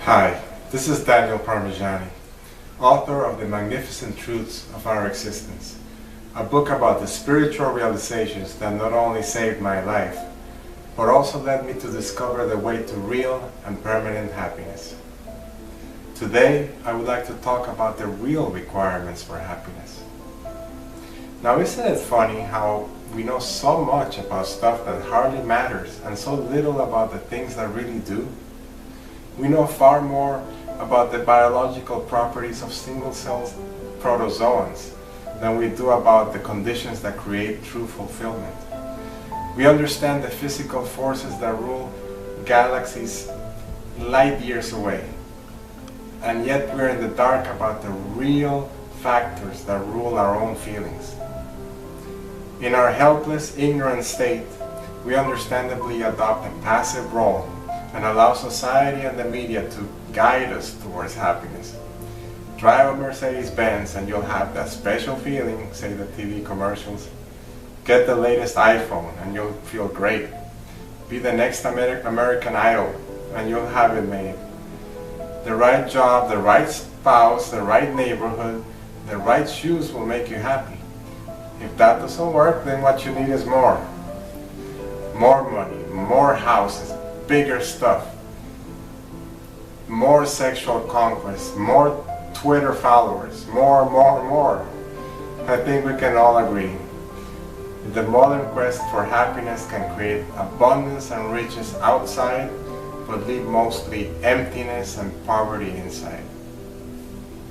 Hi, this is Daniel Parmigiani, author of The Magnificent Truths of Our Existence, a book about the spiritual realizations that not only saved my life, but also led me to discover the way to real and permanent happiness. Today, I would like to talk about the real requirements for happiness. Now, isn't it funny how we know so much about stuff that hardly matters and so little about the things that really do? We know far more about the biological properties of single-cell protozoans than we do about the conditions that create true fulfillment. We understand the physical forces that rule galaxies light years away, and yet we're in the dark about the real factors that rule our own feelings. In our helpless, ignorant state, we understandably adopt a passive role and allow society and the media to guide us towards happiness. Drive a Mercedes-Benz and you'll have that special feeling, say the TV commercials. Get the latest iPhone and you'll feel great. Be the next American Idol and you'll have it made. The right job, the right spouse, the right neighborhood, the right shoes will make you happy. If that doesn't work, then what you need is more. More money, more houses, bigger stuff, more sexual conquest, more Twitter followers, more. I think we can all agree. The modern quest for happiness can create abundance and riches outside, but leave mostly emptiness and poverty inside.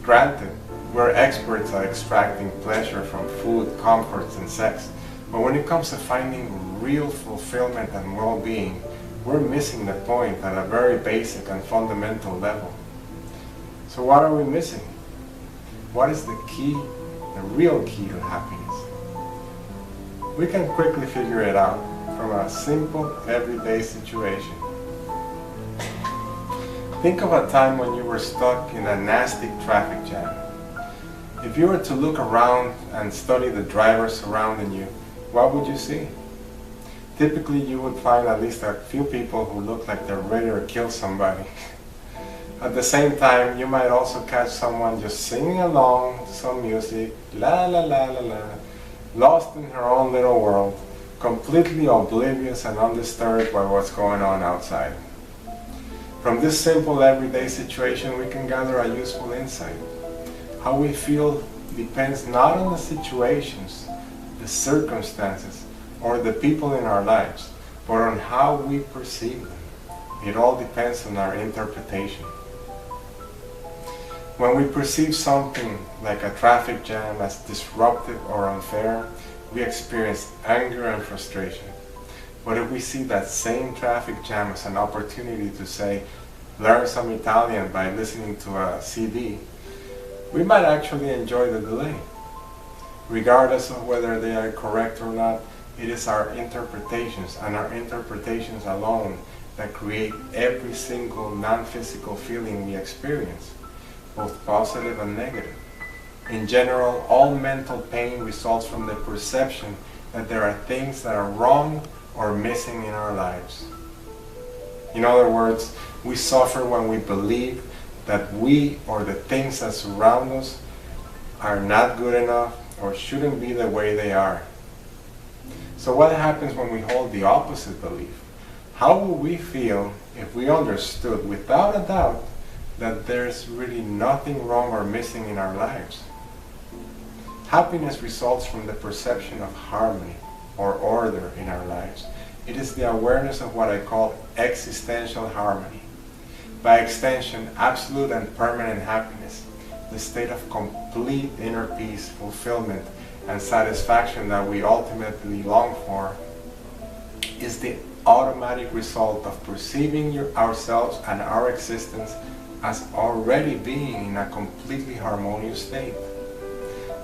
Granted, we're experts at extracting pleasure from food, comforts, and sex, but when it comes to finding real fulfillment and well-being, we're missing the point at a very basic and fundamental level. So what are we missing? What is the key, the real key to happiness? We can quickly figure it out from a simple, everyday situation. Think of a time when you were stuck in a nasty traffic jam. If you were to look around and study the drivers surrounding you, what would you see? Typically, you would find at least a few people who look like they're ready to kill somebody. At the same time, you might also catch someone just singing along to some music, la la la la la, lost in her own little world, completely oblivious and undisturbed by what's going on outside. From this simple everyday situation, we can gather a useful insight. How we feel depends not on the situations, the circumstances, or the people in our lives, but on how we perceive them. It all depends on our interpretation. When we perceive something like a traffic jam as disruptive or unfair, we experience anger and frustration. But if we see that same traffic jam as an opportunity to, say, learn some Italian by listening to a CD, we might actually enjoy the delay. Regardless of whether they are correct or not, it is our interpretations and our interpretations alone that create every single non-physical feeling we experience, both positive and negative. In general, all mental pain results from the perception that there are things that are wrong or missing in our lives. In other words, we suffer when we believe that we or the things that surround us are not good enough or shouldn't be the way they are. So what happens when we hold the opposite belief? How will we feel if we understood without a doubt that there's really nothing wrong or missing in our lives? Happiness results from the perception of harmony or order in our lives. It is the awareness of what I call existential harmony. By extension, absolute and permanent happiness, the state of complete inner peace, fulfillment, and satisfaction that we ultimately long for, is the automatic result of perceiving ourselves and our existence as already being in a completely harmonious state.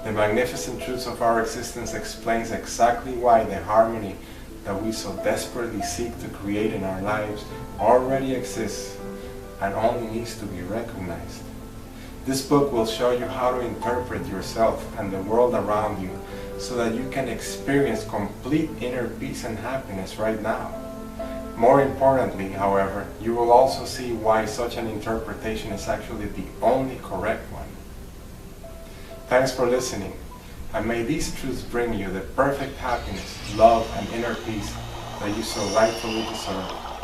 The Magnificent Truths of Our Existence explains exactly why the harmony that we so desperately seek to create in our lives already exists and only needs to be recognized. This book will show you how to interpret yourself and the world around you so that you can experience complete inner peace and happiness right now. More importantly, however, you will also see why such an interpretation is actually the only correct one. Thanks for listening, and may these truths bring you the perfect happiness, love, and inner peace that you so rightfully deserve.